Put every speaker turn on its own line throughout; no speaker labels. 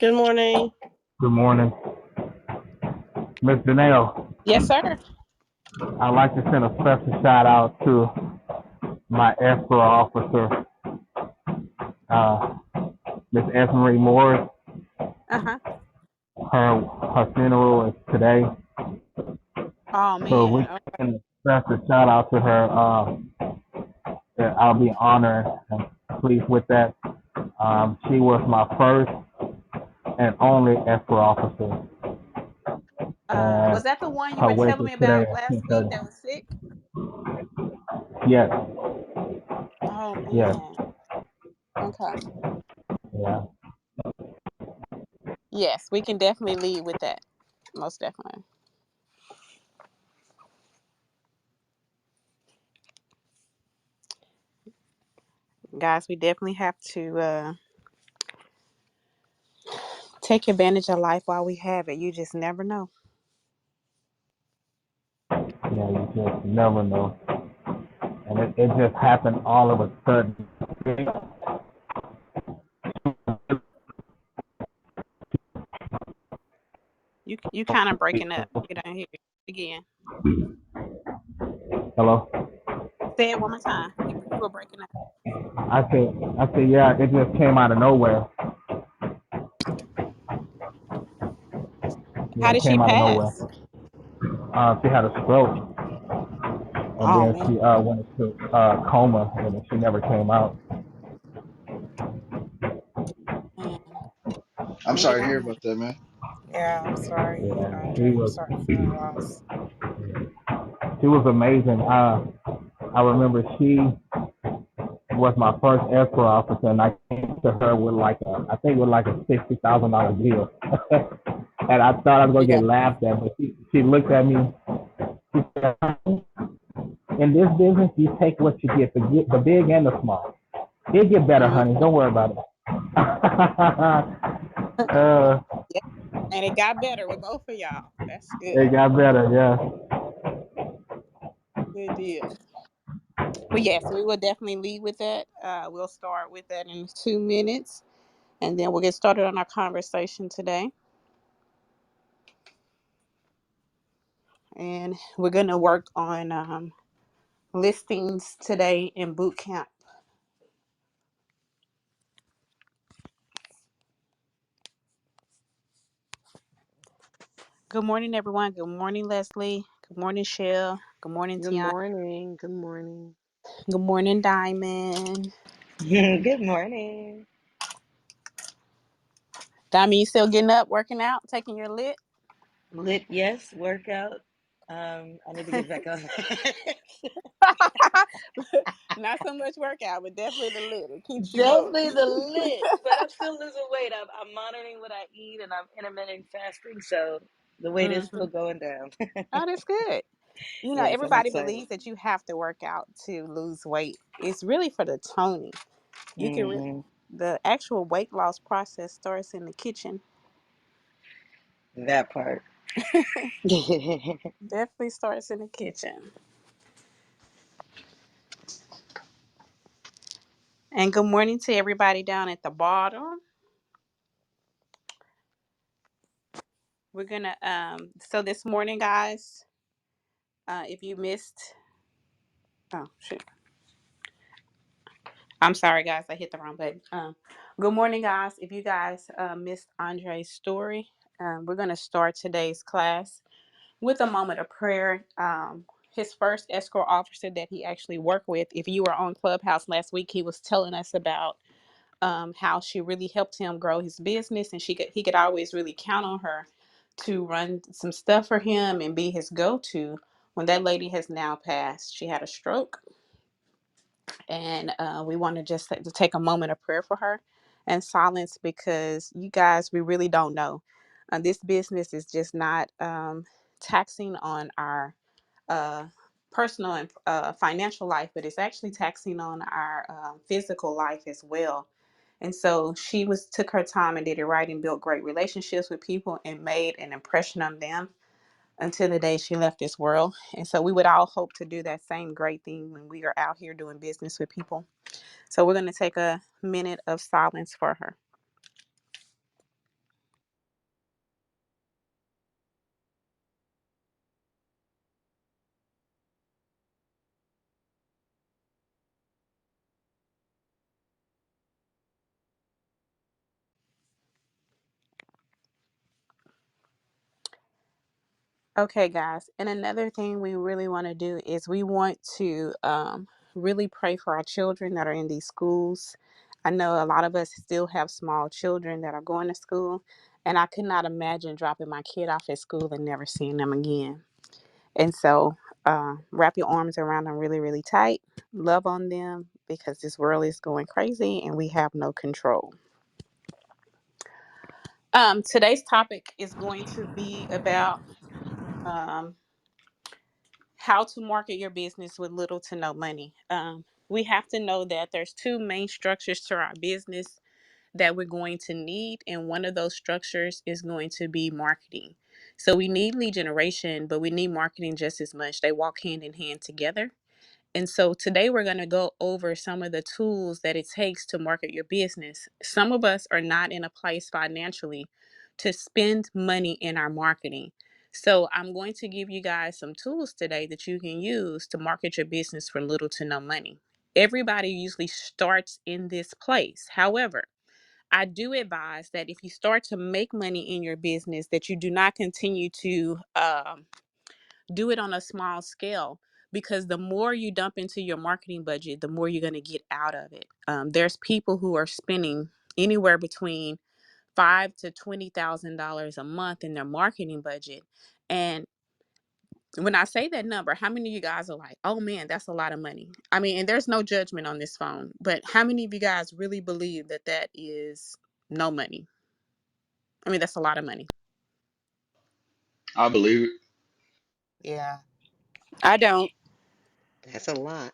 Good morning.
Good morning. Miss Janelle,
Yes, sir.
I'd like to send a special shout out to my escrow officer, uh, Miss F. Marie Morris.
Uh-huh.
Her funeral is today.
Oh
So we
man. Okay.
send a special shout out to her. That I'll be honored and pleased with that. She was my first and only escrow officer. And
Was that the one you
her
were
wake
telling
is
me
today
about
at
last week
10:30.
that was sick?
Yes,
Oh
yes,
man. Okay.
yeah.
Yes, we can definitely lead with that. Most definitely. Guys, we definitely have to take advantage of life while we have it. You just never know.
Yeah, you just never know. And it just happened all of a sudden.
You kind of breaking up. We don't hear you again.
Hello.
Say it one more time. You were breaking up.
I said, yeah, it just came out of nowhere. Yeah,
How
it
did she
came out of nowhere.
pass?
She had a stroke, and
Oh
then
man.
she went into coma, and she never came out.
Man.
I'm
May
sorry to
God.
hear about that, man.
Yeah, I'm sorry,
Yeah,
Andre. I'm sorry for your loss.
she was amazing. I remember she was my first escrow officer, and I came to her with I think with like a $60,000 deal, and I thought I was gonna
Yeah.
get laughed at, but she looked at me. She said, in this business, you take what you get, the big and the small. It'll get better,
Mm.
honey. Don't worry about it. uh,
Yeah. And it got better with both of y'all. That's good.
it got better, yeah.
Good deal. Well, yes, we will definitely lead with that. We'll start with that in 2 minutes, and then we'll get started on our conversation today. And we're going to work on listings today in boot camp. Good morning, everyone. Good morning, Leslie. Good morning, Shell. Good morning,
Good
Tiana.
morning. Good morning.
Good morning, Diamond.
Good morning.
Diamond, you still getting up, working out, taking your lit?
Lit, yes, workout. I need to get back on that.
Not so much workout, but definitely the lit. It keeps you going.
Definitely the lit, but I'm still losing weight. I'm monitoring what I eat and I'm intermittent fasting, so the weight is
Hmm.
still going down.
Oh, that's good.
Yes, I'm
Everybody
excited.
believes that you have to work out to lose weight. It's really for the toning. You can
Hmm.
the actual weight loss process starts in the kitchen.
That part.
Definitely starts in the kitchen. And good morning to everybody down at the bottom. We're gonna so this morning, guys, if you missed, oh shoot, I'm sorry, guys, I hit the wrong button. Good morning, guys. If you guys missed Andre's story, we're gonna start today's class with a moment of prayer. His first escort officer that he actually worked with, if you were on Clubhouse last week, he was telling us about how she really helped him grow his business, and he could always really count on her to run some stuff for him and be his go-to. When that lady has now passed, she had a stroke, and we want to just to take a moment of prayer for her and silence, because you guys, we really don't know. This business is just not taxing on our uh, personal and financial life, but it's actually taxing on our physical life as well. And so she was took her time and did it right and built great relationships with people and made an impression on them until the day she left this world. And so we would all hope to do that same great thing when we are out here doing business with people. So we're going to take a minute of silence for her. Okay, guys. And another thing we really want to do is we want to really pray for our children that are in these schools. I know a lot of us still have small children that are going to school, and I could not imagine dropping my kid off at school and never seeing them again. And so, wrap your arms around them really, really tight. Love on them because this world is going crazy and we have no control. Today's topic is going to be about um, how to market your business with little to no money. We have to know that there's two main structures to our business that we're going to need, and one of those structures is going to be marketing. So we need lead generation, but we need marketing just as much. They walk hand in hand together. And so today we're going to go over some of the tools that it takes to market your business. Some of us are not in a place financially to spend money in our marketing. So I'm going to give you guys some tools today that you can use to market your business for little to no money. Everybody usually starts in this place. However, I do advise that if you start to make money in your business, that you do not continue to do it on a small scale, because the more you dump into your marketing budget, the more you're going to get out of it. There's people who are spending anywhere between $5,000 to $20,000 a month in their marketing budget. And when I say that number, how many of you guys are like, oh man, that's a lot of money? I mean, and there's no judgment on this phone, but how many of you guys really believe that that is no money? I mean, that's a lot of money.
I believe it.
Yeah, I don't.
That's a lot.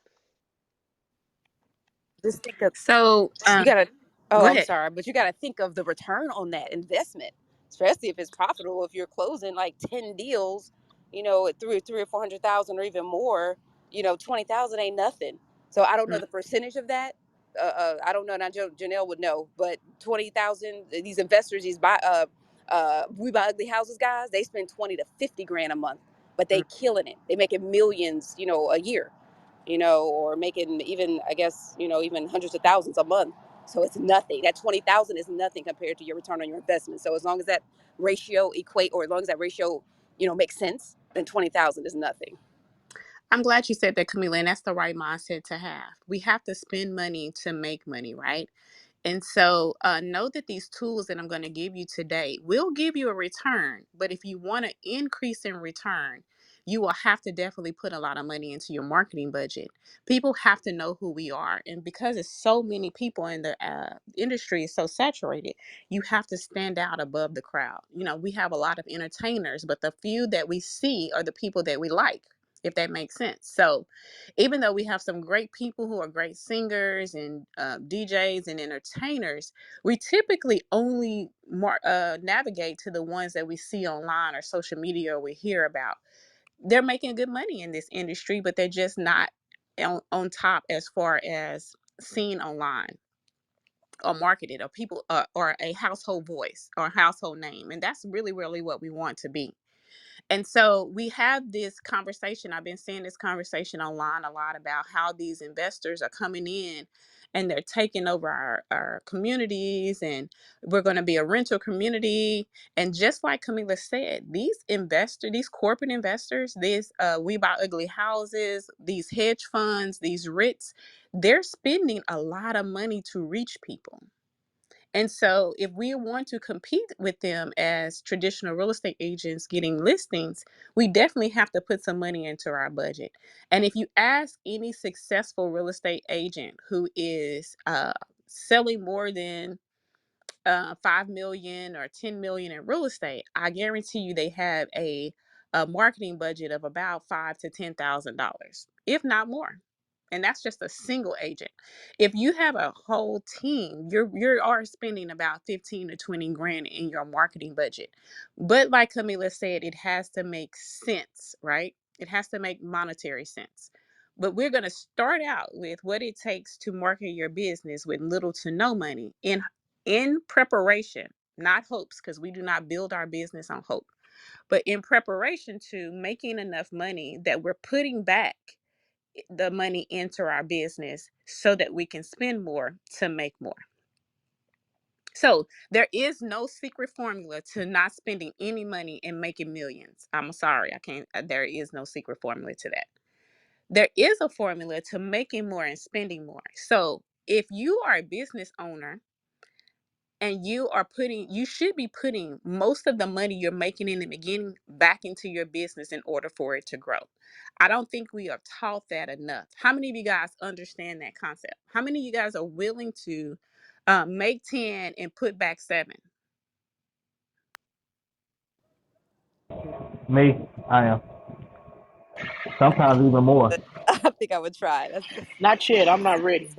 Just think of
So,
you gotta. Oh,
go
I'm
ahead.
sorry, but you gotta think of the return on that investment, especially if it's profitable. If you're closing like 10 deals, at three or 400,000 or even more, 20,000 ain't nothing. So I don't know
Mm.
the percentage of that. I don't know. Now Janelle would know, but 20,000. These investors, these we buy ugly houses guys. They spend 20 to 50 grand a month, but they killing it. They making millions, a year, or making even, I guess, even hundreds of thousands a month. So it's nothing. That 20,000 is nothing compared to your return on your investment. So as long as that ratio equate, or as long as that ratio, makes sense, then 20,000 is nothing.
I'm glad you said that, Camila, and that's the right mindset to have. We have to spend money to make money, right? And so know that these tools that I'm going to give you today will give you a return. But if you want to increase in return, you will have to definitely put a lot of money into your marketing budget. People have to know who we are. And because it's so many people in the industry is so saturated, you have to stand out above the crowd. We have a lot of entertainers, but the few that we see are the people that we like, if that makes sense. So even though we have some great people who are great singers and DJs and entertainers, we typically only navigate to the ones that we see online or social media or we hear about. They're making good money in this industry, but they're just not on top as far as seen online or marketed, or people or a household voice or household name. And that's really, really what we want to be. And so we have this conversation. I've been seeing this conversation online a lot about how these investors are coming in and they're taking over our communities, and we're going to be a rental community. And just like Camila said, these corporate investors, these We Buy Ugly Houses, these hedge funds, these RITs, they're spending a lot of money to reach people. And so, if we want to compete with them as traditional real estate agents getting listings, we definitely have to put some money into our budget. And if you ask any successful real estate agent who is selling more than 5 million or 10 million in real estate, I guarantee you they have a marketing budget of about $5,000 to $10,000, if not more. And that's just a single agent. If you have a whole team, you are spending about 15 to 20 grand in your marketing budget. But like Camila said, it has to make sense, right? It has to make monetary sense. But we're going to start out with what it takes to market your business with little to no money in preparation, not hopes, because we do not build our business on hope, but in preparation to making enough money that we're putting back the money into our business so that we can spend more to make more. So there is no secret formula to not spending any money and making millions. I'm sorry, I can't. There is no secret formula to that. There is a formula to making more and spending more. So if you are a business owner and you should be putting most of the money you're making in the beginning back into your business in order for it to grow. I don't think we are taught that enough. How many of you guys understand that concept? How many of you guys are willing to make 10 and put back 7?
Me, I am. Sometimes even more.
I think I would try. That's
Not yet. I'm not ready.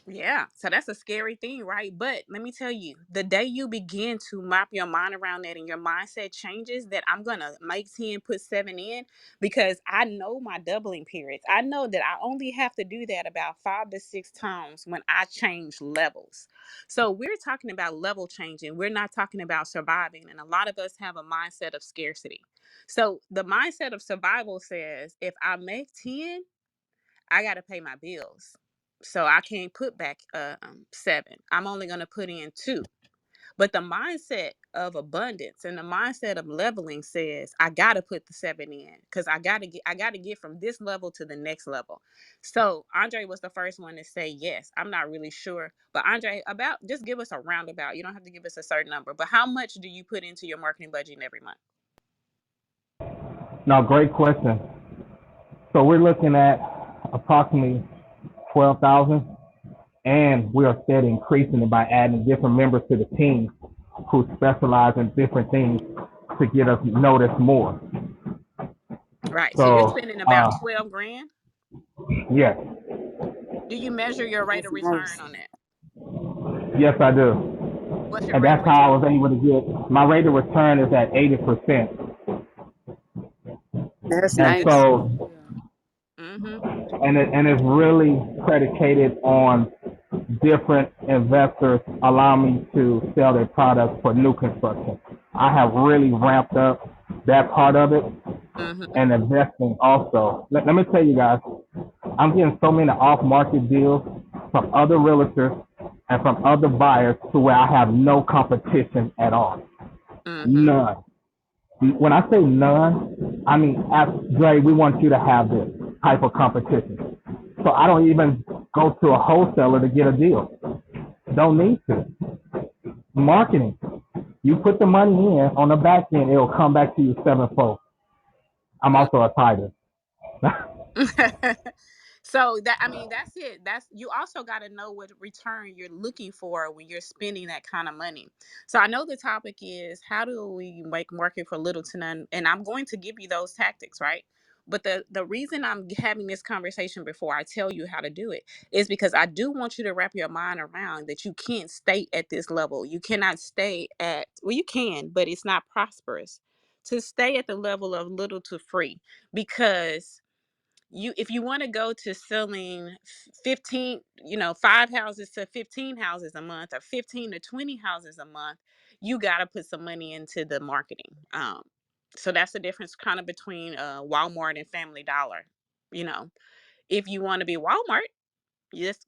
Yeah, so that's a scary thing, right? But let me tell you, the day you begin to map your mind around that and your mindset changes, that I'm gonna make 10, put 7 in, because I know my doubling periods. I know that I only have to do that about 5 to 6 times when I change levels. So we're talking about level changing. We're not talking about surviving. And a lot of us have a mindset of scarcity. So the mindset of survival says if I make 10, I got to pay my bills. So I can't put back 7. I'm only going to put in 2. But the mindset of abundance and the mindset of leveling says I got to put the 7 in, cuz I got to get from this level to the next level. So Andre was the first one to say yes. I'm not really sure, but Andre, about just give us a roundabout. You don't have to give us a certain number, but how much do you put into your marketing budget every month?
No, great question. So we're looking at approximately 12,000, and we are steady increasing it by adding different members to the team who specialize in different things to get us noticed more.
Right. So you're
So,
spending about 12 grand.
yes,
Do you measure your rate
that's
of return
nice.
on that?
yes, I do.
What's your
And
rate of
that's how I
return?
was able to get my rate of return is at 80%.
That's
That's
And
good.
nice.
so,
Yeah.
Mm-hmm.
and it's really predicated on different investors allow me to sell their products for new construction. I have really ramped up that part of it
Mm-hmm.
and investing also. Let me tell you guys, I'm getting so many off market deals from other realtors and from other buyers to where I have no competition at all.
Mm-hmm.
None. When I say none, I mean, Dre, we want you to have this type of competition. So I don't even go to a wholesaler to get a deal. Don't need to. Marketing. You put the money in on the back end, it'll come back to you sevenfold. I'm also a tiger.
So that, I mean, that's it. That's, you also got to know what return you're looking for when you're spending that kind of money. So I know the topic is how do we make market for little to none, and I'm going to give you those tactics, right? But the reason I'm having this conversation before I tell you how to do it is because I do want you to wrap your mind around that you can't stay at this level. You cannot stay at, well, you can, but it's not prosperous to stay at the level of little to free, because you, if you want to go to selling 15, 5 houses to 15 houses a month, or 15 to 20 houses a month, you got to put some money into the marketing. So that's the difference kind of between Walmart and Family Dollar. you know if you want to be Walmart,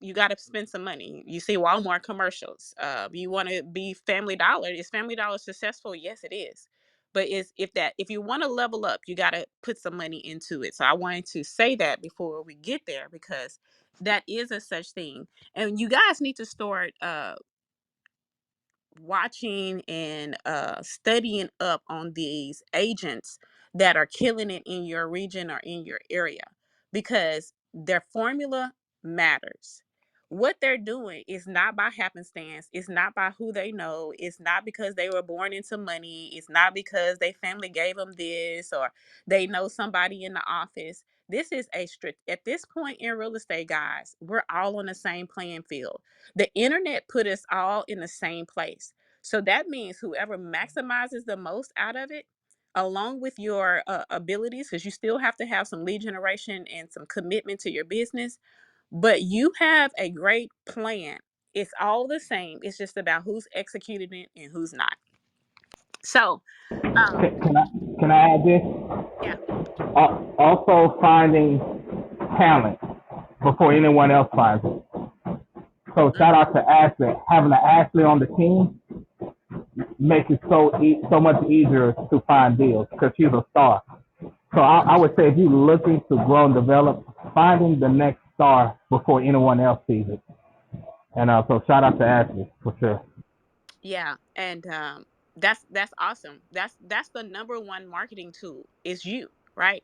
you got to spend some money. You see Walmart commercials. You want to be Family Dollar. Is Family Dollar successful? Yes, it is. But if you want to level up, you got to put some money into it. So I wanted to say that before we get there, because that is a such thing, and you guys need to start watching and studying up on these agents that are killing it in your region or in your area, because their formula matters. What they're doing is not by happenstance. It's not by who they know. It's not because they were born into money. It's not because their family gave them this or they know somebody in the office. This is a strict, at this point in real estate, guys, we're all on the same playing field. The internet put us all in the same place. So that means whoever maximizes the most out of it, along with your abilities, because you still have to have some lead generation and some commitment to your business, but you have a great plan. It's all the same. It's just about who's executing it and who's not. So, um,
Can I can I add this?
yeah.
Also finding talent before anyone else finds it. So shout out to Ashley. Having an Ashley on the team makes it so much easier to find deals because she's a star. So I would say if you're looking to grow and develop, finding the next star before anyone else sees it. And so shout out to Ashley for sure.
Yeah, and that's awesome. That's the number one marketing tool is you, right?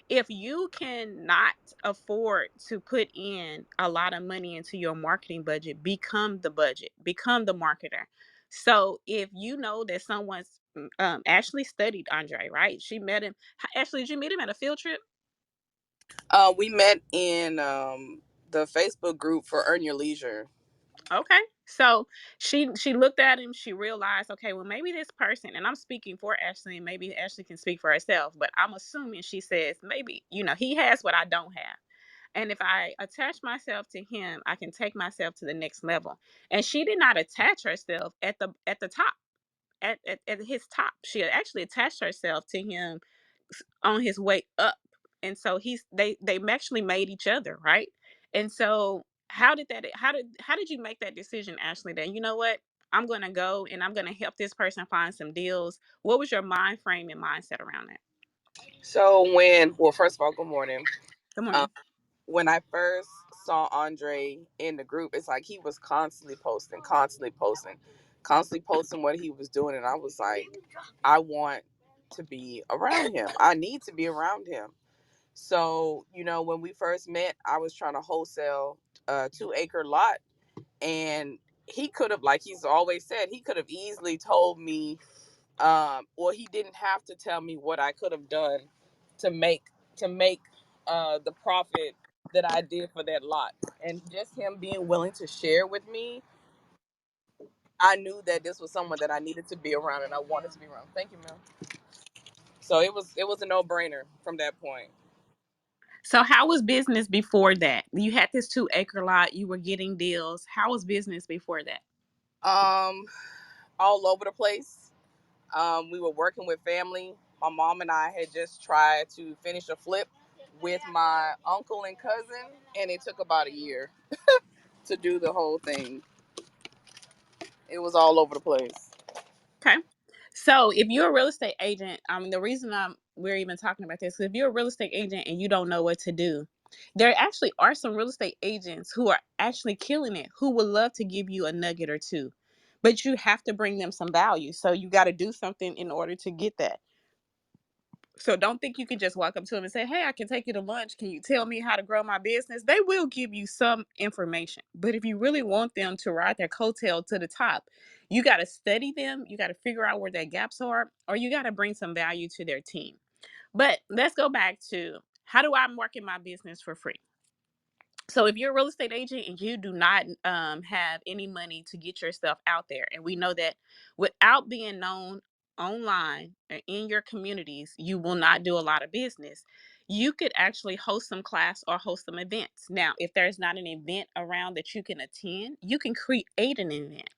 If you cannot afford to put in a lot of money into your marketing budget, become the marketer. So if you know that someone's Ashley studied Andre, right? She met him. Ashley, did you meet him at a field trip?
We met in the Facebook group for Earn Your Leisure.
Okay. So she looked at him, she realized, okay, well maybe this person, and I'm speaking for Ashley, and maybe Ashley can speak for herself, but I'm assuming she says maybe, he has what I don't have. And if I attach myself to him, I can take myself to the next level. And she did not attach herself at the top, at his top. She actually attached herself to him on his way up. And so they actually made each other, right? And so how did you make that decision, Ashley, that you know what, I'm gonna go and I'm gonna help this person find some deals? What was your mind frame and mindset around that?
So first of all, good morning.
Good
Um,
morning.
when I first saw Andre in the group, it's like he was constantly posting what he was doing, and I was like, I want to be around him. I need to be around him. So, when we first met, I was trying to wholesale a 2 acre lot, and he could have, like he's always said, he could have easily told me, or he didn't have to tell me what I could have done to make the profit that I did for that lot. And just him being willing to share with me, I knew that this was someone that I needed to be around and I wanted to be around. Thank you, Mel. So it was a no brainer from that point.
So how was business before that? You had this 2 acre lot, you were getting deals. How was business before that?
Um, all over the place. We were working with family. My mom and I had just tried to finish a flip with my uncle and cousin, and it took about a year to do the whole thing. It was all over the place.
Okay. So if you're a real estate agent, the reason we're even talking about this, if you're a real estate agent and you don't know what to do, there actually are some real estate agents who are actually killing it, who would love to give you a nugget or two, but you have to bring them some value. So you got to do something in order to get that. So don't think you can just walk up to them and say, "Hey, I can take you to lunch. Can you tell me how to grow my business?" They will give you some information. But if you really want them to ride their coattail to the top, you got to study them. You got to figure out where their gaps are, or you got to bring some value to their team. But let's go back to, how do I market my business for free? So if you're a real estate agent and you do not have any money to get your stuff out there, and we know that without being known online or in your communities, you will not do a lot of business. You could actually host some class or host some events. Now, if there's not an event around that you can attend, you can create an event.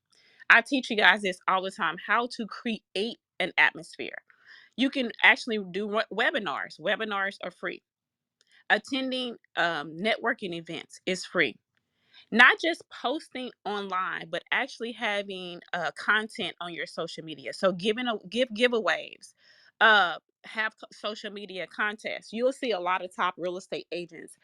I teach you guys this all the time, how to create an atmosphere. You can actually do webinars. Webinars are free. Attending networking events is free. Not just posting online, but actually having content on your social media. So give giveaways, uh, have social media contests. You'll see a lot of top real estate agents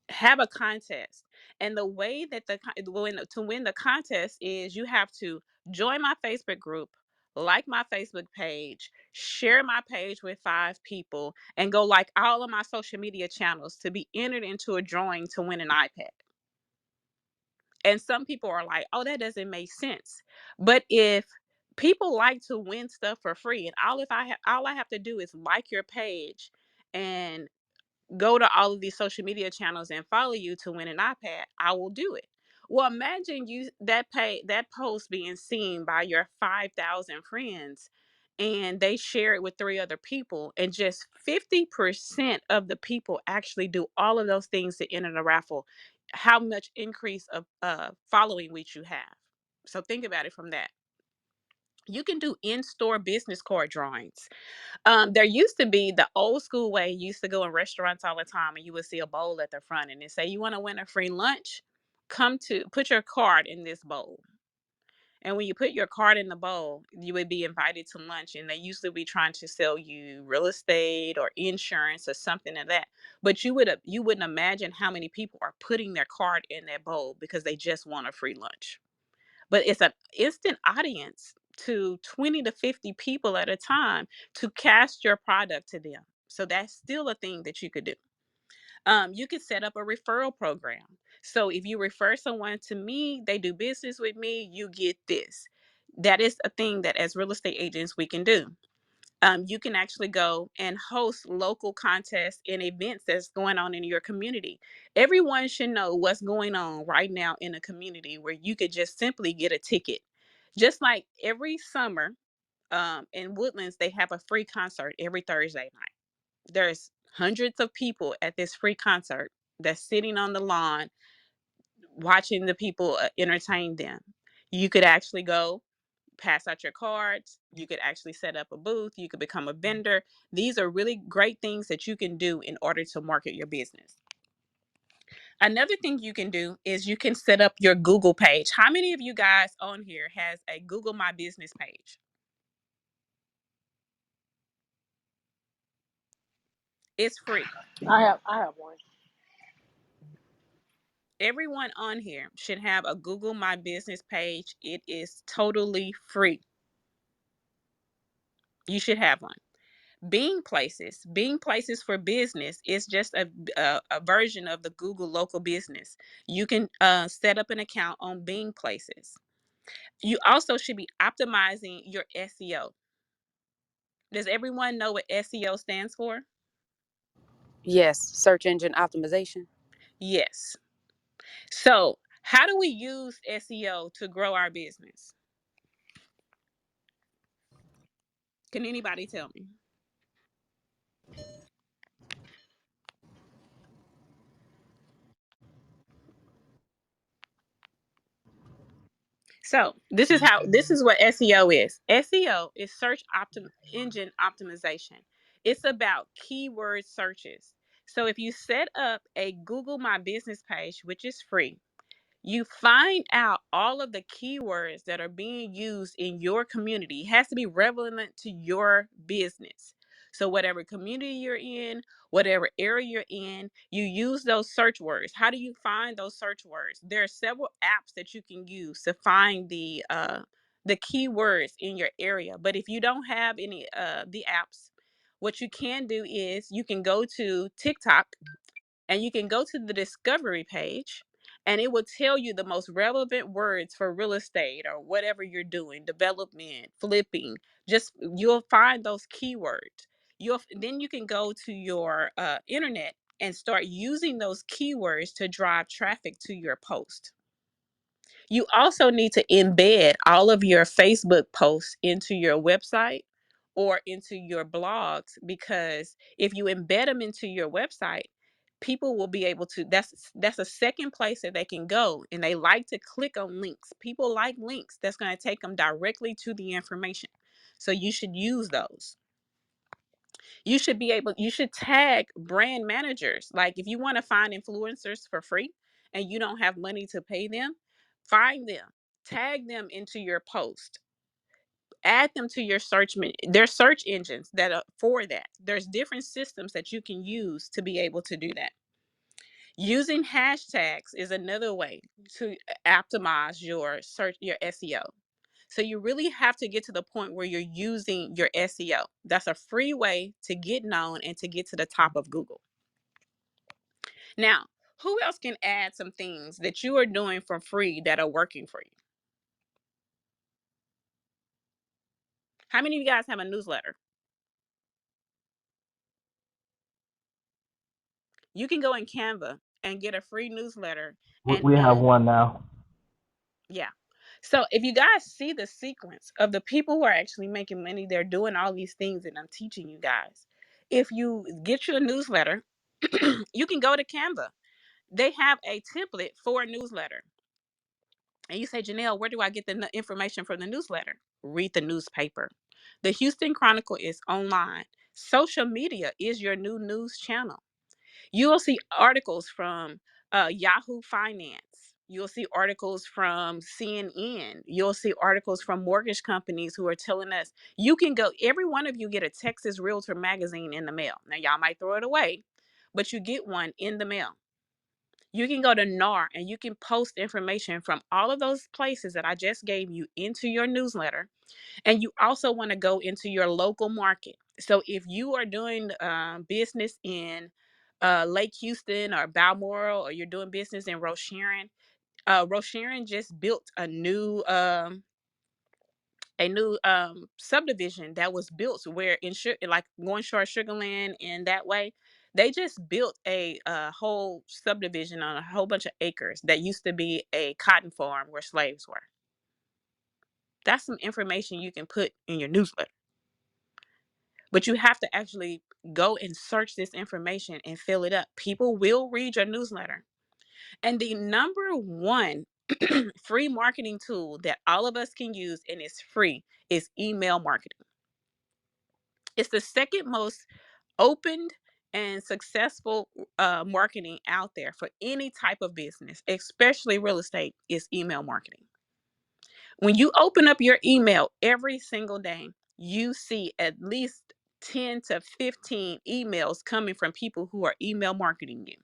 have a contest, and the way that to win the contest is you have to join my Facebook group, like my Facebook page, share my page with 5 people, and go like all of my social media channels to be entered into a drawing to win an iPad. And some people are like, "Oh, that doesn't make sense." But if people like to win stuff for free, and all I have to do is like your page and go to all of these social media channels and follow you to win an iPad, I will do it. Well, imagine that post being seen by your 5,000 friends, and they share it with 3 other people, and just 50% of the people actually do all of those things to enter the raffle. How much increase of following which you have? So think about it from that. You can do in-store business card drawings. There used to be the old school way. You used to go in restaurants all the time and you would see a bowl at the front and it say, "You want to win a free lunch?" come to put your card in this bowl. And when you put your card in the bowl, you would be invited to lunch, and they usually be trying to sell you real estate or insurance or something of that. But you wouldn't imagine how many people are putting their card in that bowl because they just want a free lunch. But it's an instant audience to 20 to 50 people at a time to cast your product to them. So that's still a thing that you could do. You could set up a referral program. So if you refer someone to me, they do business with me, you get this. That is a thing that as real estate agents we can do. You can actually go and host local contests and events that's going on in your community. Everyone should know what's going on right now in a community where you could just simply get a ticket. Just like every summer in Woodlands, they have a free concert every Thursday night. There's hundreds of people at this free concert that's sitting on the lawn watching the people entertain them. You could actually go pass out your cards. You could actually set up a booth. You could become a vendor. These are really great things that you can do in order to market your business. Another thing you can do is you can set up your Google page. How many of you guys on here has a Google My Business page? It's free.
I have one.
Everyone on here should have a Google My Business page. It is totally free. You should have one. Being Places for Business is just a version of the Google Local Business. You can set up an account on Being Places. You also should be optimizing your SEO. Does everyone know what SEO stands for?
Yes, search engine optimization.
Yes. So, how do we use SEO to grow our business? Can anybody tell me? So this is what SEO is. SEO is engine optimization. It's about keyword searches. So if you set up a Google My Business page, which is free, you find out all of the keywords that are being used in your community. It has to be relevant to your business. So whatever community you're in, whatever area you're in, you use those search words. How do you find those search words? There are several apps that you can use to find the keywords in your area. But if you don't have any the apps, what you can do is you can go to TikTok and you can go to the discovery page and it will tell you the most relevant words for real estate or whatever you're doing, development, flipping. Just you'll find those keywords. You'll then you can go to your internet and start using those keywords to drive traffic to your post. You also need to embed all of your Facebook posts into your website or into your blogs, because if you embed them into your website, people will be able to that's a second place that they can go, and they like to click on links. People like links. That's going to take them directly to the information. So you should use those. You should tag brand managers. Like if you want to find influencers for free and you don't have money to pay them, find them, tag them into your post, add them to your there's search engines that are for that. There's different systems that you can use to be able to do that. Using hashtags is another way to optimize your SEO. So you really have to get to the point where you're using your SEO. That's a free way to get known and to get to the top of Google. Now, who else can add some things that you are doing for free that are working for you? How many of you guys have a newsletter? You can go in Canva and get a free newsletter and
We have
add,
one now.
yeah. So if you guys see the sequence of the people who are actually making money, they're doing all these things that I'm teaching you guys. If you get your newsletter, you can go to Canva. They have a template for a newsletter. And you say, Janelle, where do I get the information from the newsletter? Read the newspaper. The Houston Chronicle is online. Social media is your new news channel. You will see articles from Yahoo Finance. You'll see articles from CNN. You'll see articles from mortgage companies who are telling us you can go, every one of you get a Texas Realtor magazine in the mail. Now, y'all might throw it away, but you get one in the mail. You can go to NAR and you can post information from all of those places that I just gave you into your newsletter. And you also want to go into your local market. So if you are doing business in Lake Houston or Balmoral, or you're doing business in Rosharon, Rosharon just built a new subdivision that was built where like going short Sugarland and that way. They just built a whole subdivision on a whole bunch of acres that used to be a cotton farm where slaves were. That's some information you can put in your newsletter. But you have to actually go and search this information and fill it up. People will read your newsletter. And the number one free marketing tool that all of us can use, and it's free, is email marketing. It's the second most opened and successful marketing out there for any type of business, especially real estate, is email marketing. When you open up your email every single day, you see at least 10 to 15 emails coming from people who are email marketing you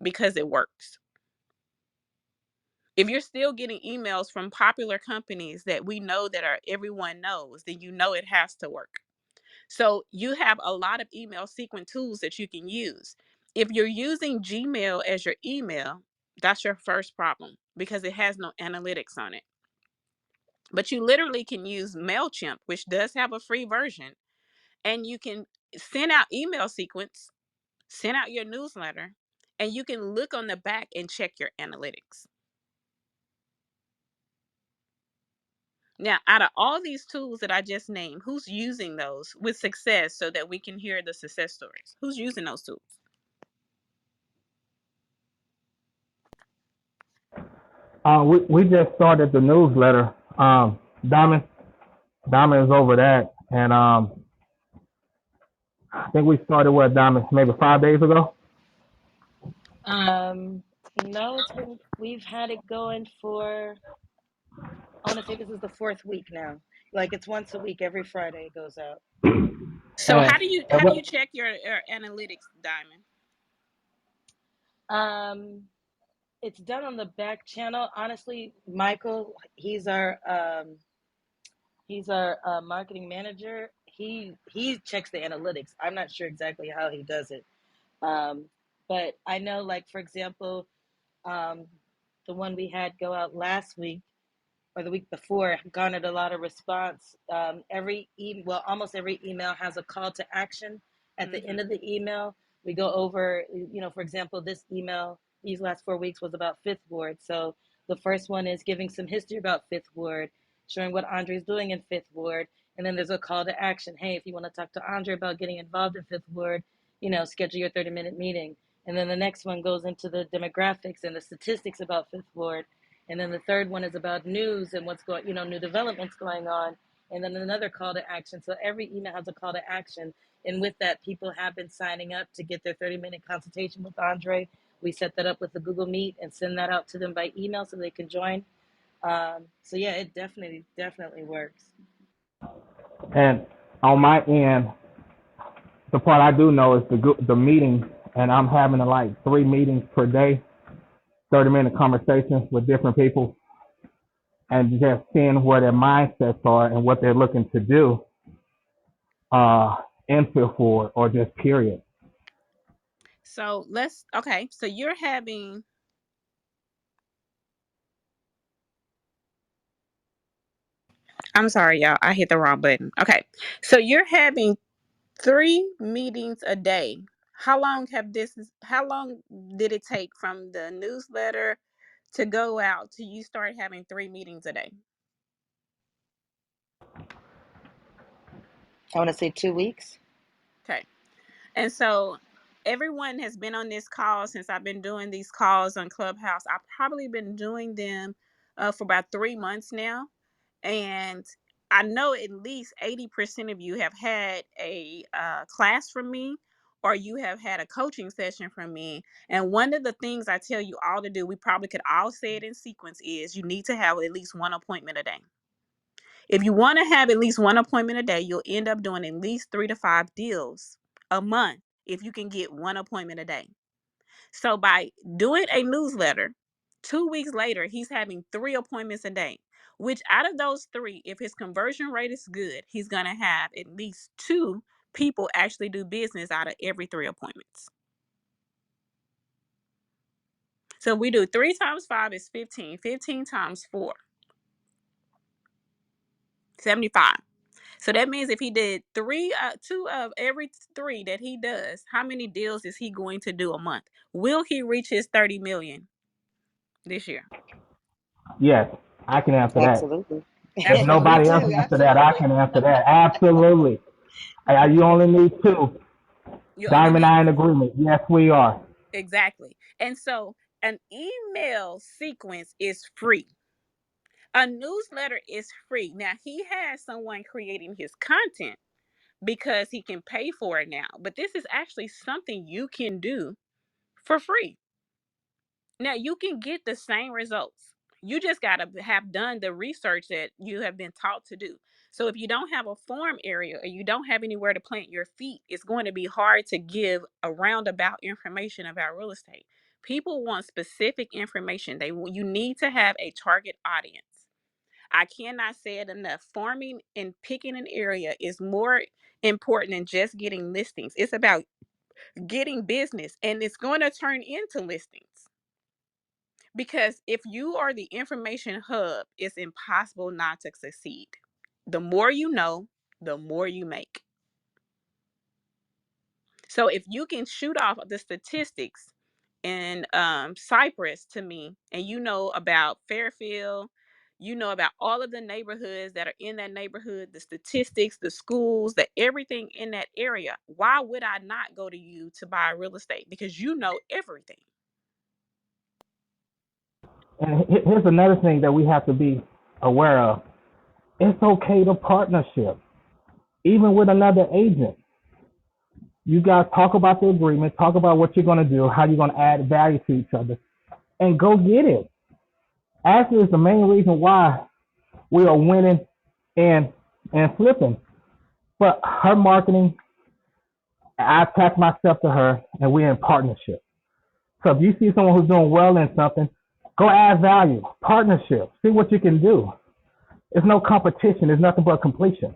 because it works. If you're still getting emails from popular companies that we know that are everyone knows, then you know it has to work. So you have a lot of email sequence tools that you can use. If you're using Gmail as your email, that's your first problem because it has no analytics on it. But you literally can use MailChimp, which does have a free version, and you can send out email sequence, send out your newsletter, and you can look on the back and check your analytics. Now, out of all these tools that I just named, who's using those with success so that we can hear the success stories? Who's using those tools?
We just started the newsletter. Diamond is over that, and I think we started Diamond maybe 5 days ago.
Um, no, we've had it going for, I want to say this is the fourth week now. Like it's once a week, every Friday it goes out.
So
And,
how do you check your analytics, Diamond?
Um, it's done on the back channel. Honestly, Michael, he's our marketing manager. He checks the analytics. I'm not sure exactly how he does it. Um, but I know, like for example, um, the one we had go out last week or the week before garnered a lot of response. Almost every email has a call to action at the
Mm-hmm.
end of the email. We go over, for example, this email these last 4 weeks was about Fifth Ward. So the first one is giving some history about Fifth Ward, showing what Andre's doing in Fifth Ward, and then there's a call to action. Hey, if you want to talk to Andre about getting involved in Fifth Ward, schedule your 30-minute meeting. And then the next one goes into the demographics and the statistics about Fifth Ward, and then the third one is about news and what's going, new developments going on. And then another call to action. So every email has a call to action. And with that, people have been signing up to get their 30-minute consultation with Andre. We set that up with the Google Meet and send that out to them by email so they can join. So yeah, it definitely works.
and on my end, the part I do know is the meetings, and I'm having like 3 meetings per day, 30-minute conversations with different people, and just seeing where their mindsets are and what they're looking to do in Fifth Ward or just period.
So so you're having, I'm sorry, y'all, I hit the wrong button. Okay. So you're having 3 meetings a day. How long did it take from the newsletter to go out to you start having 3 meetings a day?
I want to say 2 weeks.
Okay. And so everyone has been on this call since I've been doing these calls on Clubhouse. I've probably been doing them for about 3 months now. And I know at least 80% of you have had a class from me or you have had a coaching session from me. And one of the things I tell you all to do, we probably could all say it in sequence, is you need to have at least one appointment a day. If you want to have at least one appointment a day, you'll end up doing at least 3 to 5 deals a month if you can get one appointment a day. So by doing a newsletter, 2 weeks later, he's having 3 appointments a day, which out of those 3, if his conversion rate is good, he's going to have at least 2 people actually do business out of every 3 appointments. So we do 3 times 5 is 15. 15 times 4, 75. So that means if he did 2 of every 3 that he does, how many deals is he going to do a month? Will he reach his 30 million this year?
Yes, I can answer that.
Absolutely.
If
Me
nobody else
too.
can answer that, I
Absolutely.
can answer that. Absolutely. You only need 2.
You only
Diamond
need
Eye in agreement. Yes, we are.
exactly. And so an email sequence is free. A newsletter is free. Now he has someone creating his content because he can pay for it now. But this is actually something you can do for free. Now you can get the same results. You just got to have done the research that you have been taught to do. So if you don't have a farm area or you don't have anywhere to plant your feet, it's going to be hard to give a roundabout information about real estate. People want specific information. You need to have a target audience. I cannot say it enough. Farming and picking an area is more important than just getting listings. It's about getting business, and it's going to turn into listings. Because if you are the information hub, it's impossible not to succeed. The more you know, the more you make. So if you can shoot off the statistics in Cypress to me, and you know about Fairfield, you know about all of the neighborhoods that are in that neighborhood, the statistics, the schools, the everything in that area, why would I not go to you to buy real estate? Because you know everything.
And here's another thing that we have to be aware of. It's okay to partnership, even with another agent. You guys talk about the agreement, talk about what you're going to do, how you're going to add value to each other, and go get it. Actually, it's the main reason why we are winning and flipping. But her marketing, I attach myself to her, and we're in partnership. So if you see someone who's doing well in something, go add value, partnership, see what you can do. It's no competition. It's nothing but completion.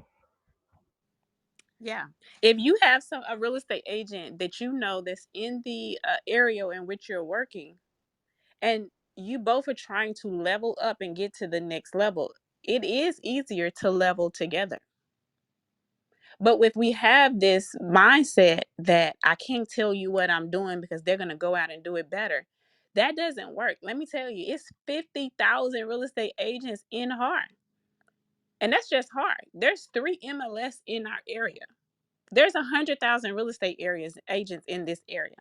Yeah. If you have a real estate agent that you know that's in the area in which you're working, and you both are trying to level up and get to the next level, it is easier to level together. But if we have this mindset that I can't tell you what I'm doing because they're going to go out and do it better, that doesn't work. Let me tell you, it's 50,000 real estate agents in Hart. And that's just Hart. There's 3 MLS in our area. There's 100,000 real estate agents in this area.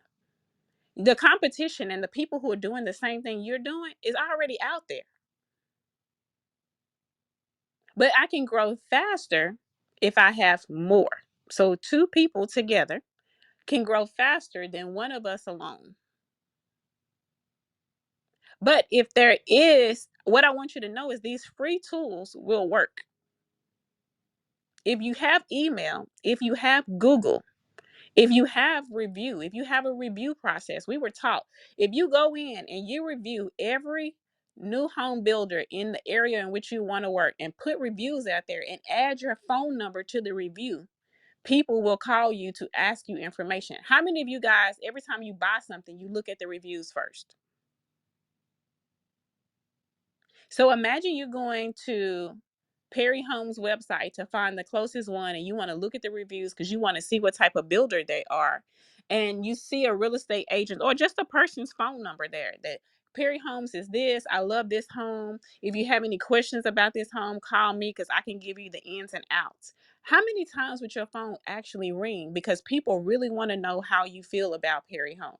The competition and the people who are doing the same thing you're doing is already out there. But I can grow faster if I have more. So 2 people together can grow faster than one of us alone. But if there is, what I want you to know is these free tools will work. If you have email, if you have Google, if you have if you have a review process, we were taught if you go in and you review every new home builder in the area in which you want to work and put reviews out there and add your phone number to the review, people will call you to ask you information. How many of you guys, every time you buy something, you look at the reviews first? So imagine you're going to Perry Homes website to find the closest one, and you want to look at the reviews because you want to see what type of builder they are. And you see a real estate agent or just a person's phone number there that Perry Homes is this. I love this home. If you have any questions about this home, call me because I can give you the ins and outs. How many times would your phone actually ring? Because people really want to know how you feel about Perry Homes.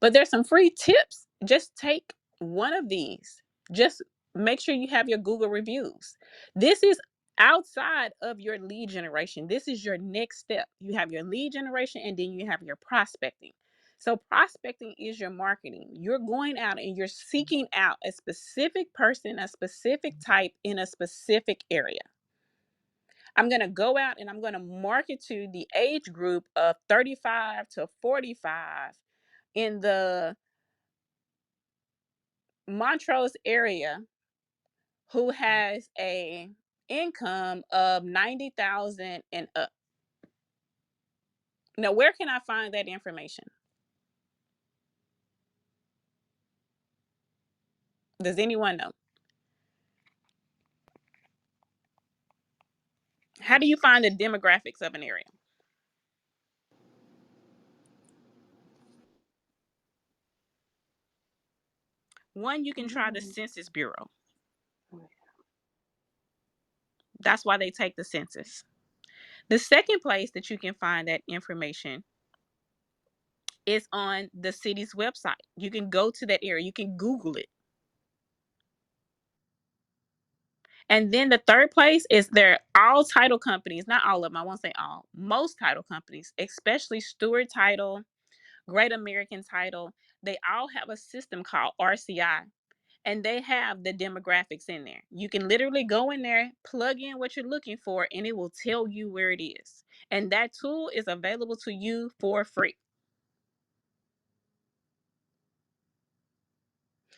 But there's some free tips. Just take one of these. Just make sure you have your Google reviews. This is outside of your lead generation, this is your next step. You have your lead generation and then you have your prospecting. So prospecting is your marketing. You're going out and you're seeking out a specific person, a specific type in a specific area. I'm going to go out and I'm going to market to the age group of 35 to 45 in the Montrose area who has a income of 90,000 and up. Now, where can I find that information? Does anyone know? How do you find the demographics of an area? One, you can try the Census Bureau. That's why they take the census. The second place that you can find that information is on the city's website. You can go to that area. You can Google it. And then the third place is there all title companies, not all of them, I won't say all, most title companies, especially Stewart Title, Great American Title, they all have a system called RCI. And they have the demographics in there. You can literally go in there, plug in what you're looking for, and it will tell you where it is. And that tool is available to you for free.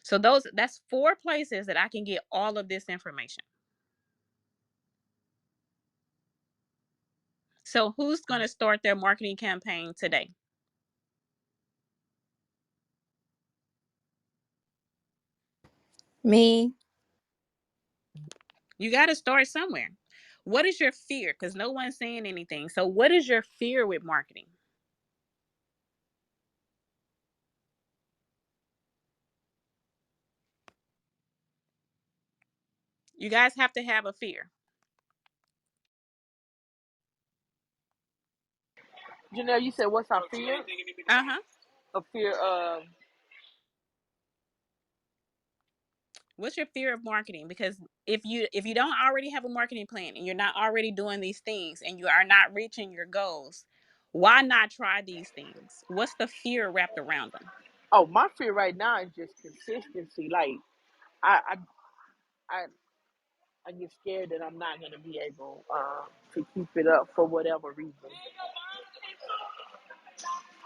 So that's 4 places that I can get all of this information. So who's going to start their marketing campaign today?
Me.
You got to start somewhere. What is your fear? Because no one's saying anything. So what is your fear with marketing? You guys have to have a fear.
Janelle, you said what's our fear?
Uh-huh.
A fear of.
What's your fear of marketing? Because if you don't already have a marketing plan and you're not already doing these things and you are not reaching your goals, why not try these things? What's the fear wrapped around them?
Oh, my fear right now is just consistency. Like I I I, I get scared that I'm not gonna be able to keep it up for whatever reason.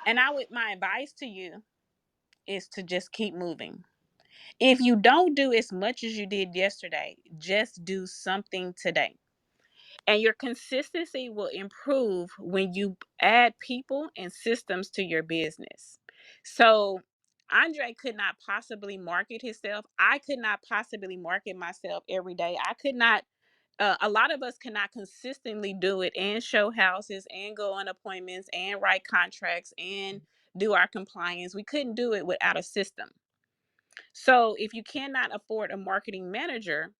And my advice to you is to just keep moving. If you don't do as much as you did yesterday, just do something today. And your consistency will improve when you add people and systems to your business. So, Andre could not possibly market himself. I could not possibly market myself every day. I could not, a lot of us cannot consistently do it and show houses and go on appointments and write contracts and do our compliance. We couldn't do it without a system. So if you cannot afford a marketing manager,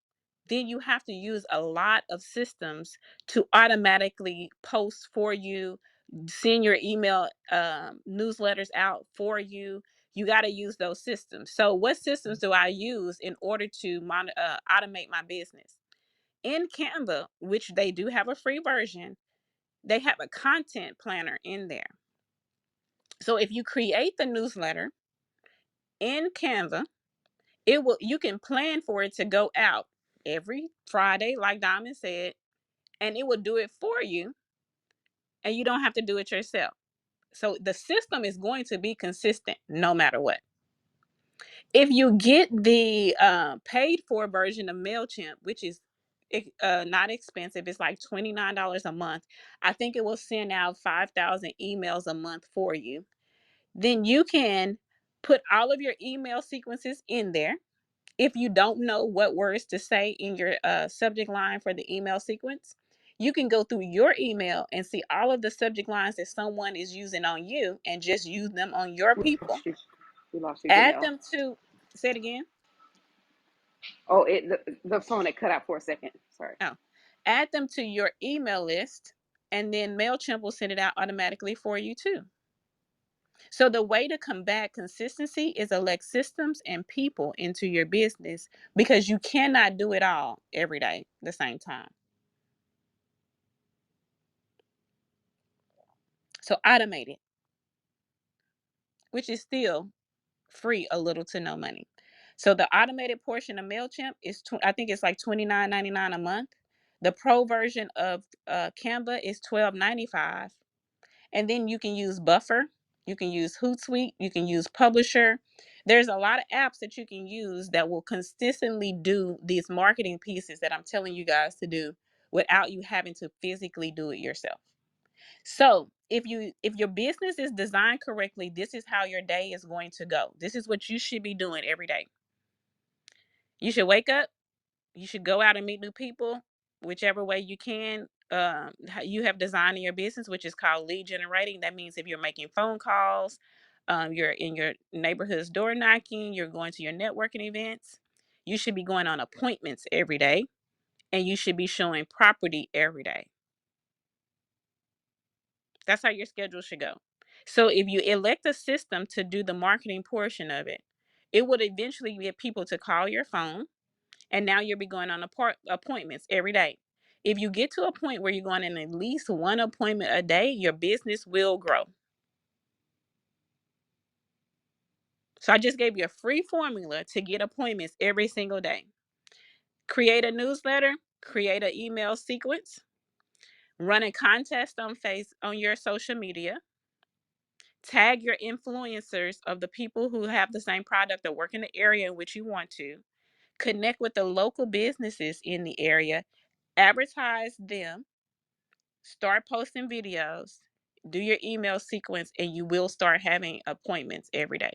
then you have to use a lot of systems to automatically post for you, send your email newsletters out for you. You got to use those systems. So what systems do I use in order to automate my business? In Canva, which they do have a free version, they have a content planner in there. So if you create the newsletter in Canva, you can plan for it to go out every Friday, like Diamond said, and it will do it for you, and you don't have to do it yourself. So the system is going to be consistent no matter what. If you get the paid for version of MailChimp, which is not expensive, it's like $29 a month. I think it will send out 5,000 emails a month for you. Then you can put all of your email sequences in there. If you don't know what words to say in your subject line for the email sequence, you can go through your email and see all of the subject lines that someone is using on you and just use them on your people.
We lost you,
Add
Janelle.
them to, say it again.
Oh, the phone had cut out for a second. Sorry.
Oh, add them to your email list, and then MailChimp will send it out automatically for you too. So the way to combat consistency is elect systems and people into your business because you cannot do it all every day at the same time. So automate it, which is still free, a little to no money. So the automated portion of MailChimp is, I think it's like $29.99 a month. The pro version of Canva is $12.95. And then you can use Buffer, you can use Hootsuite, you can use Publisher. There's a lot of apps that you can use that will consistently do these marketing pieces that I'm telling you guys to do without you having to physically do it yourself. So if your business is designed correctly, this is how your day is going to go. This is what you should be doing every day. You should wake up, you should go out and meet new people, whichever way you can. You have design in your business, which is called lead generating. That means if you're making phone calls, you're in your neighborhood's door knocking, you're going to your networking events, you should be going on appointments every day, and you should be showing property every day. That's how your schedule should go. So if you elect a system to do the marketing portion of it, it would eventually get people to call your phone, and now you'll be going on appointments every day. If you get to a point where you're going in at least one appointment a day, your business will grow. So I just gave you a free formula to get appointments every single day. Create a newsletter, create an email sequence, run a contest on your social media, tag your influencers of the people who have the same product or work in the area in which you want to, connect with the local businesses in the area, advertise them, start posting videos, do your email sequence, and you will start having appointments every day.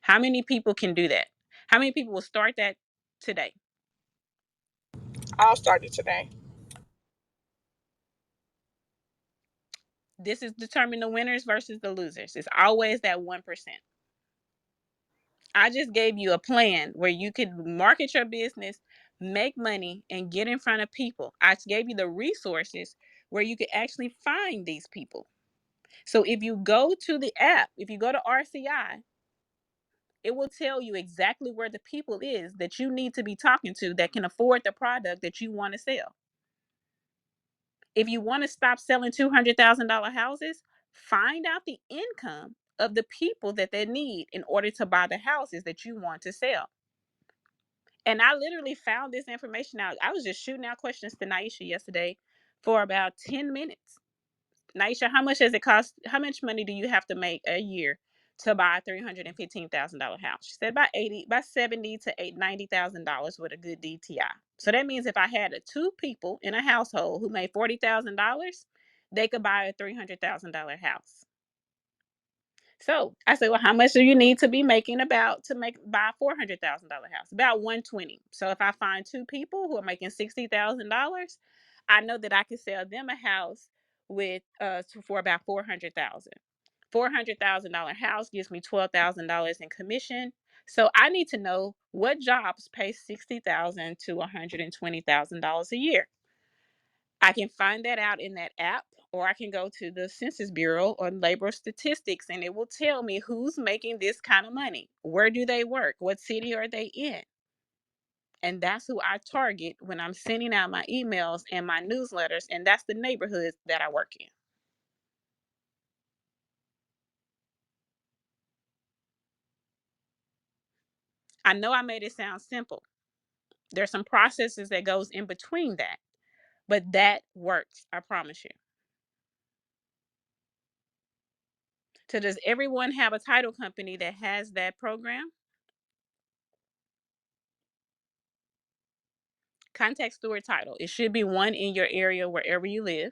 How many people can do that? How many people will start that today?
I'll start it today.
This is determine the winners versus the losers. It's always that 1%. I just gave you a plan where you could market your business, make money, and get in front of people. I gave you the resources where you could actually find these people. So if you go to the app, if you go to RCI, it will tell you exactly where the people is that you need to be talking to that can afford the product that you want to sell. If you want to stop selling $200,000 houses, find out the income of the people that they need in order to buy the houses that you want to sell. And I literally found this information out. I was just shooting out questions to Naisha yesterday for about 10 minutes. Naisha, how much does it cost? How much money do you have to make a year to buy a $315,000 house? She said about 70 to $90,000 with a good DTI. So that means if I had two people in a household who made $40,000, they could buy a $300,000 house. So I said, well, how much do you need to be making about to buy a $400,000 house? About 120. So if I find two people who are making $60,000, I know that I can sell them a house with for about 400,000. $400,000 house gives me $12,000 in commission. So I need to know what jobs pay $60,000 to $120,000 a year. I can find that out in that app, or I can go to the Census Bureau or labor statistics, and it will tell me who's making this kind of money. Where do they work? What city are they in? And that's who I target when I'm sending out my emails and my newsletters, and that's the neighborhoods that I work in. I know I made it sound simple. There's some processes that goes in between that, but that works, I promise you. So does everyone have a title company that has that program? Contact Steward Title. It should be one in your area wherever you live.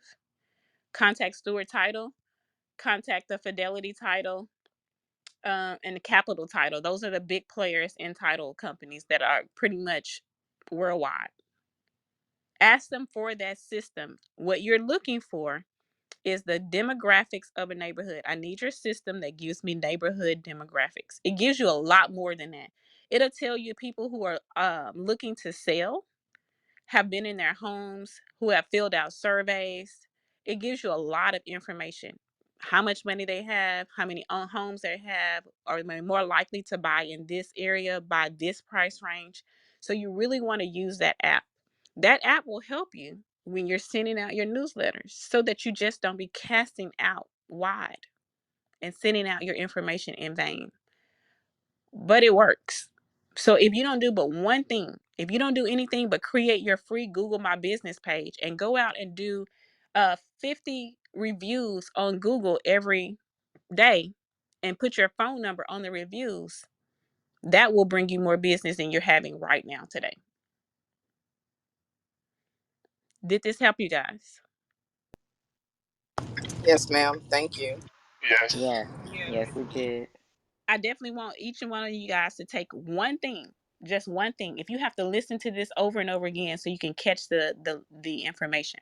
Contact Steward Title, contact the Fidelity Title, and the Capital Title. Those are the big players in title companies that are pretty much worldwide. Ask them for that system. What you're looking for is the demographics of a neighborhood. I need your system that gives me neighborhood demographics. It gives you a lot more than that. It'll tell you people who are looking to sell, have been in their homes, who have filled out surveys. It gives you a lot of information. How much money they have, how many homes they have, are they more likely to buy in this area, by this price range. So you really want to use that app. That app will help you when you're sending out your newsletters so that you just don't be casting out wide and sending out your information in vain. But it works. So if you don't do but one thing, if you don't do anything but create your free Google My Business page and go out and do 50 reviews on Google every day and put your phone number on the reviews, that will bring you more business than you're having right now today. Did this help you guys?
Yes, ma'am. Thank you.
Yes.
Yes. Yes, it did.
I definitely want each and one of you guys to take one thing, just one thing. If you have to listen to this over and over again so you can catch the information,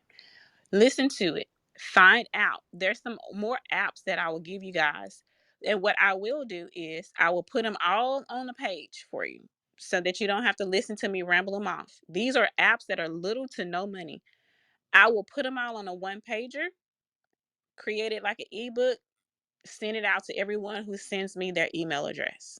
listen to it. Find out. There's some more apps that I will give you guys. And what I will do is I will put them all on the page for you so that you don't have to listen to me ramble them off. These are apps that are little to no money. I will put them all on a one pager, create it like an ebook, send it out to everyone who sends me their email address.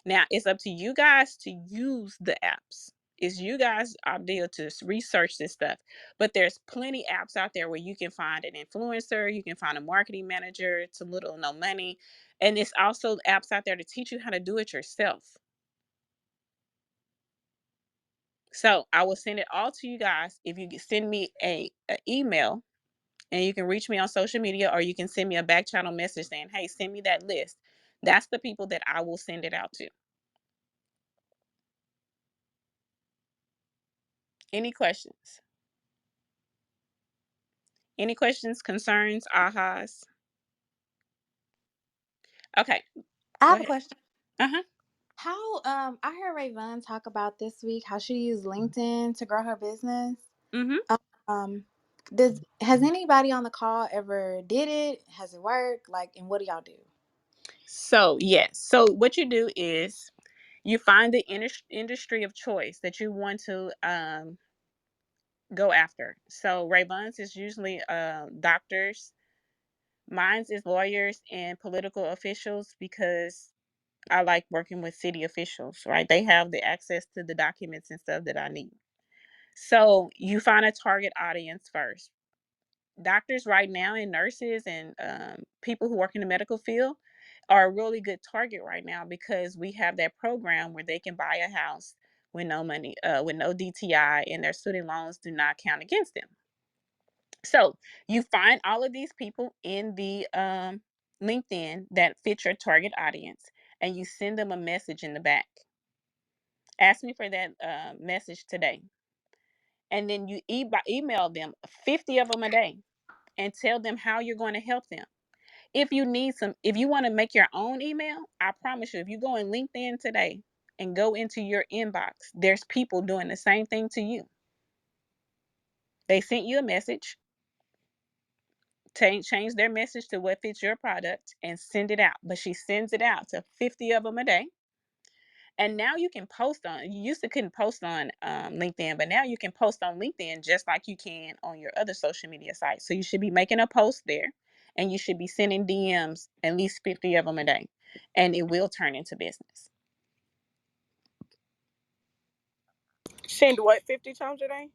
Now it's up to you guys to use the apps. It's you guys' idea to research this stuff. But there's plenty apps out there where you can find an influencer, you can find a marketing manager. It's a little or no money. And it's also apps out there to teach you how to do it yourself. So I will send it all to you guys. If you send me a email, and you can reach me on social media, or you can send me a back channel message saying, hey, send me that list. That's the people that I will send it out to. Any questions? Any questions, concerns, ahas? Okay,
I
go
have a
ahead.
question.
Uh-huh.
How I heard Rayvon talk about this week how she used LinkedIn to grow her business.
Mm-hmm.
Um, does has anybody on the call ever did it? Has it worked? Like, and what do y'all do?
So, yes. So what you do is you find the industry of choice that you want to go after. So Rayvon's is usually doctors. Mine's is lawyers and political officials because I like working with city officials, right? They have the access to the documents and stuff that I need. So you find a target audience first. Doctors right now and nurses and people who work in the medical field are a really good target right now because we have that program where they can buy a house with no money, with no DTI, and their student loans do not count against them. So you find all of these people in the LinkedIn that fit your target audience, and you send them a message in the back. Ask me for that message today, and then you email them 50 of them a day, and tell them how you're going to help them. If you want to make your own email, I promise you, if you go in LinkedIn today and go into your inbox, there's people doing the same thing to you. They sent you a message, change their message to what fits your product and send it out. But she sends it out to 50 of them a day. And now you can post on, you used to couldn't post on LinkedIn, but now you can post on LinkedIn just like you can on your other social media sites. So you should be making a post there and you should be sending DMs at least 50 of them a day. And it will turn into business.
Send what 50 times a day?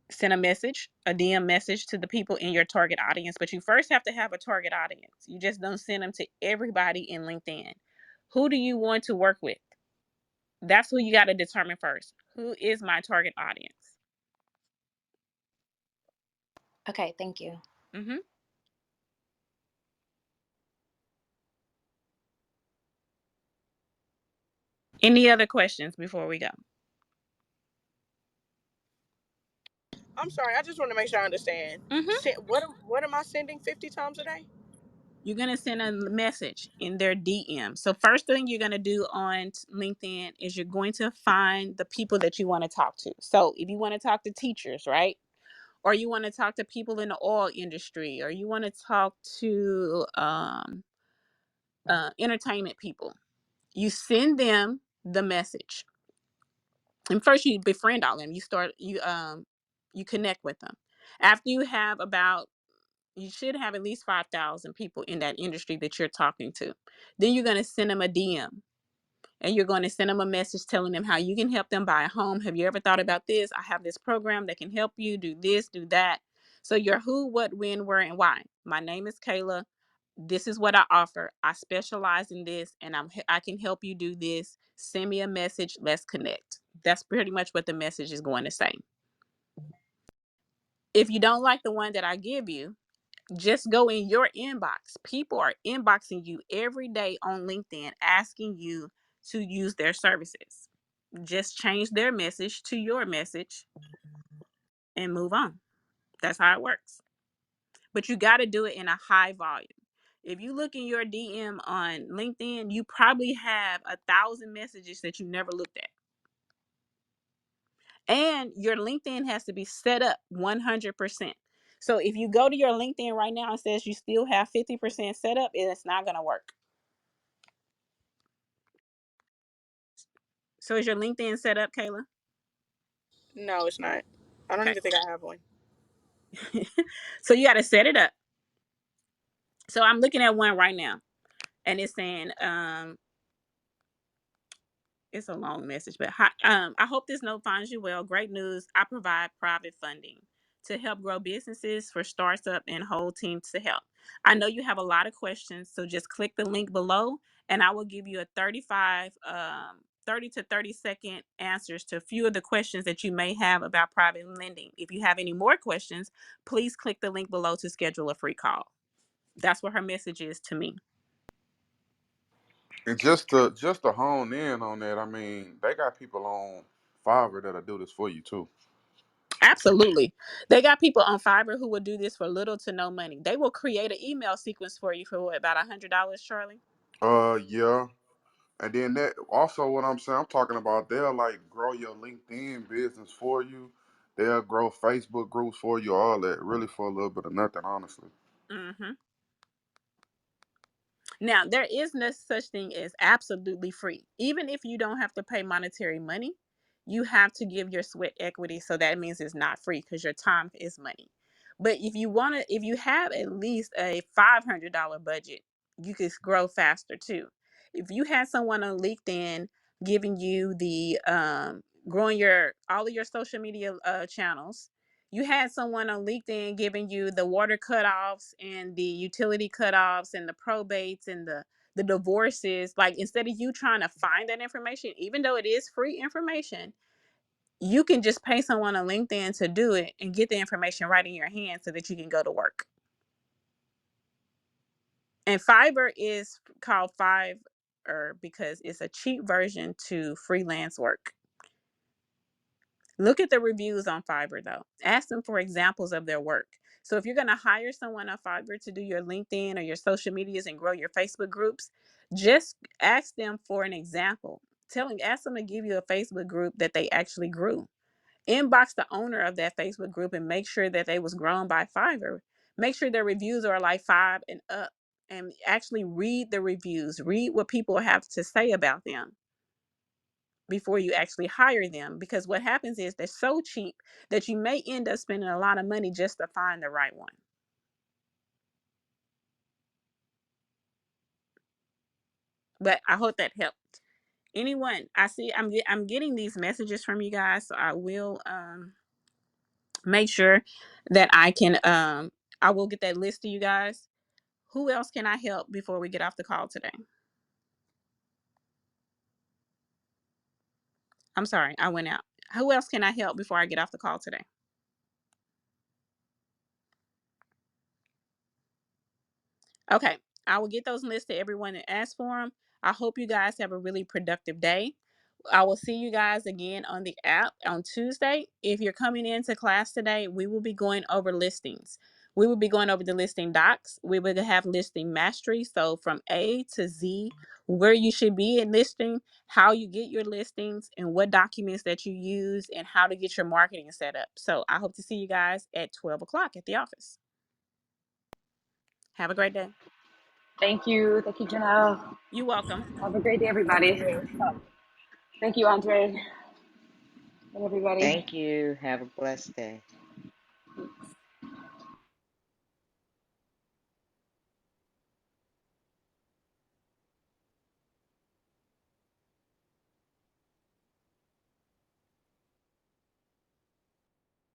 Send a message, a DM message to the people in your target audience. But you first have to have a target audience. You just don't send them to everybody in LinkedIn. Who do you want to work with? That's who you got to determine first. Who is my target audience?
Okay, thank you.
Mm-hmm. Any other questions before we go?
I'm sorry. I just want to make sure I understand.
Mm-hmm.
What am I sending 50 times a day?
You're going to send a message in their DM. So first thing you're going to do on LinkedIn is you're going to find the people that you want to talk to. So if you want to talk to teachers, right? Or you want to talk to people in the oil industry, or you want to talk to entertainment people, you send them the message. And first you befriend all of them. You connect with them. After you should have at least 5,000 people in that industry that you're talking to. Then you're going to send them a DM and you're going to send them a message telling them how you can help them buy a home. Have you ever thought about this? I have this program that can help you do this, do that. So your who, what, when, where, and why. My name is Kayla. This is what I offer. I specialize in this, and I can help you do this. Send me a message. Let's connect. That's pretty much what the message is going to say. If you don't like the one that I give you, just go in your inbox. People are inboxing you every day on LinkedIn asking you to use their services. Just change their message to your message and move on. That's how it works. But you got to do it in a high volume. If you look in your DM on LinkedIn, you probably have 1,000 messages that you never looked at. And your LinkedIn has to be set up 100%. So if you go to your LinkedIn right now and says you still have 50% set up, it's not going to work. So is your LinkedIn set up, Kayla?
No, it's not. I don't
Okay.
even think I have one.
So you got to set it up. So I'm looking at one right now, and it's saying, it's a long message, but hi, I hope this note finds you well. Great news. I provide private funding to help grow businesses for startups and whole teams to help. I know you have a lot of questions, so just click the link below and I will give you a 30 to 30-second answers to a few of the questions that you may have about private lending. If you have any more questions, please click the link below to schedule a free call. That's what her message is to me.
And just to hone in on that, I mean, they got people on Fiverr that'll do this for you too.
Absolutely. They got people on Fiverr who will do this for little to no money. They will create an email sequence for you for what, about $100, Charlie?
Yeah. And then that also what I'm saying, I'm talking about they'll like grow your LinkedIn business for you. They'll grow Facebook groups for you, all that, really for a little bit of nothing, honestly.
Mm-hmm. Now, there is no such thing as absolutely free. Even if you don't have to pay monetary money, you have to give your sweat equity. So that means it's not free because your time is money. But if you have at least a $500 budget, you could grow faster too. If you had someone on LinkedIn giving you the growing your all of your social media channels, you had someone on LinkedIn giving you the water cutoffs and the utility cutoffs and the probates and the divorces. Like instead of you trying to find that information, even though it is free information, you can just pay someone on LinkedIn to do it and get the information right in your hand so that you can go to work. And Fiverr is called Fiverr because it's a cheap version to freelance work. Look at the reviews on Fiverr though. Ask them for examples of their work. So if you're going to hire someone on Fiverr to do your LinkedIn or your social medias and grow your Facebook groups, just ask them for an example. Ask them to give you a Facebook group that they actually grew. Inbox the owner of that Facebook group and make sure that they was grown by Fiverr. Make sure their reviews are like 5 and up and actually read the reviews. Read what people have to say about them before you actually hire them, because what happens is they're so cheap that you may end up spending a lot of money just to find the right one. But I hope that helped. Anyone, I see I'm getting these messages from you guys, so I will make sure that I will get that list to you guys. Who else can I help before we get off the call today? I'm sorry, I went out. Who else can I help before I get off the call today? Okay, I will get those lists to everyone that asked for them. I hope you guys have a really productive day. I will see you guys again on the app on Tuesday. If you're coming into class today, we will be going over listings. We will be going over the listing docs. We will have listing mastery. So from A to Z, where you should be in listing, how you get your listings, and what documents that you use, and how to get your marketing set up. So I hope to see you guys at 12 o'clock at the office. Have a great day.
Thank you. Thank you, Janelle.
You're welcome.
Have a great day, everybody. Thank you, Andre, and everybody.
Thank you. Have a blessed day.